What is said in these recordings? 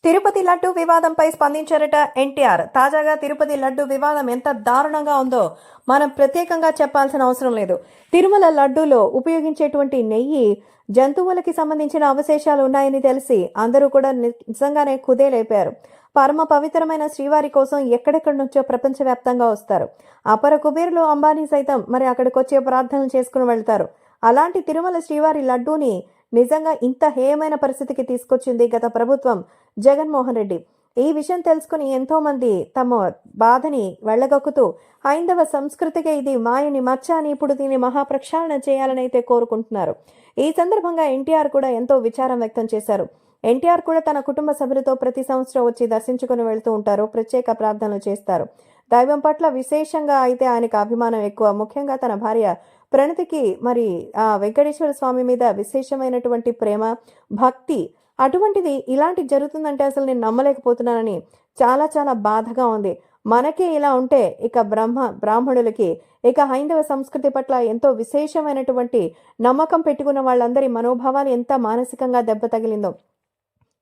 తిరుపతి లడ్డు వివాదంపై స్పందించారట ఎన్టీఆర్. తాజాగా తిరుపతి లడ్డు వివాదం ఎంత దారుణంగా ఉందో మనం ప్రత్యేకంగా చెప్పాల్సిన అవసరం లేదు. తిరుమల లడ్డూలో ఉపయోగించేటువంటి నెయ్యి జంతువులకి సంబంధించిన అవశేషాలు ఉన్నాయని తెలిసి అందరూ కూడా నిజంగానే కుదేలైపోయారు. పరమ పవిత్రమైన శ్రీవారి కోసం ఎక్కడెక్కడి నుంచో ప్రపంచవ్యాప్తంగా వస్తారు. అపర కుబేరులు అంబానీ సైతం మరి అక్కడికి వచ్చే ప్రార్థనలు చేసుకుని వెళ్తారు. అలాంటి తిరుమల శ్రీవారి లడ్డూని నిజంగా ఇంత హేయమైన పరిస్థితికి తీసుకొచ్చింది గత ప్రభుత్వం జగన్మోహన్ రెడ్డి. ఈ విషయం తెలుసుకుని ఎంతో మంది తమ బాధని వెళ్లగొక్కుతూ హైందవ సంస్కృతికి ఇది మాయని మచ్చ అని ఇప్పుడు దీన్ని మహాప్రక్షాళన చేయాలని అయితే కోరుకుంటున్నారు. ఈ సందర్భంగా ఎన్టీఆర్ కూడా ఎంతో విచారం వ్యక్తం చేశారు. ఎన్టీఆర్ కూడా తన కుటుంబ సభ్యులతో ప్రతి సంవత్సరం వచ్చి దర్శించుకుని వెళ్తూ ఉంటారు. ప్రత్యేక ప్రార్థనలు చేస్తారు. దైవం పట్ల విశేషంగా అయితే ఆయనకు అభిమానం ఎక్కువ. ముఖ్యంగా తన భార్య ప్రణతికి మరి ఆ వెంకటేశ్వర స్వామి మీద విశేషమైనటువంటి ప్రేమ, భక్తి. అటువంటిది ఇలాంటి జరుగుతుందంటే అసలు నేను నమ్మలేకపోతున్నానని చాలా చాలా బాధగా ఉంది. మనకే ఇలా ఉంటే ఇక బ్రాహ్మణులకి, ఇక హైందవ సంస్కృతి పట్ల ఎంతో విశేషమైనటువంటి నమ్మకం పెట్టుకున్న వాళ్ళందరి మనోభావాలు ఎంత మానసికంగా దెబ్బ తగిలిందో.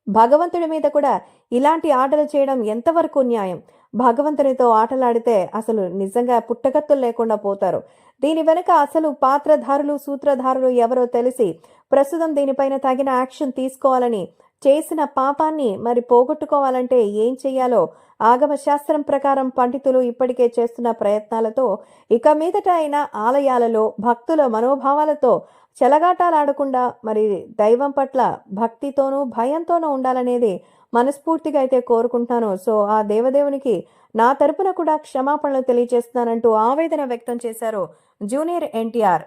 భగవంతుడి మీద కూడా ఇలాంటి ఆటలు చేయడం ఎంతవరకు న్యాయం? భగవంతునితో ఆటలాడితే అసలు నిజంగా పుట్టగత్తులు లేకుండా పోతారు. దీని వెనుక అసలు పాత్రధారులు, సూత్రధారులు ఎవరో తెలిసి ప్రస్తుతం దీనిపైన తగిన యాక్షన్ తీసుకోవాలని, చేసిన పాపాన్ని మరి పోగొట్టుకోవాలంటే ఏం చెయ్యాలో ఆగమ శాస్త్రం ప్రకారం పండితులు ఇప్పటికే చేస్తున్న ప్రయత్నాలతో ఇక మీదట అయినా ఆలయాలలో భక్తుల మనోభావాలతో చెలగాటాలాడకుండా మరి దైవం పట్ల భక్తితోనూ భయంతోనూ ఉండాలనేది మనస్ఫూర్తిగా అయితే కోరుకుంటున్నాను. సో ఆ దేవదేవునికి నా తరపున కూడా క్షమాపణలు తెలియజేస్తున్నానంటూ ఆవేదన వ్యక్తం చేశారు జూనియర్ ఎన్టీఆర్.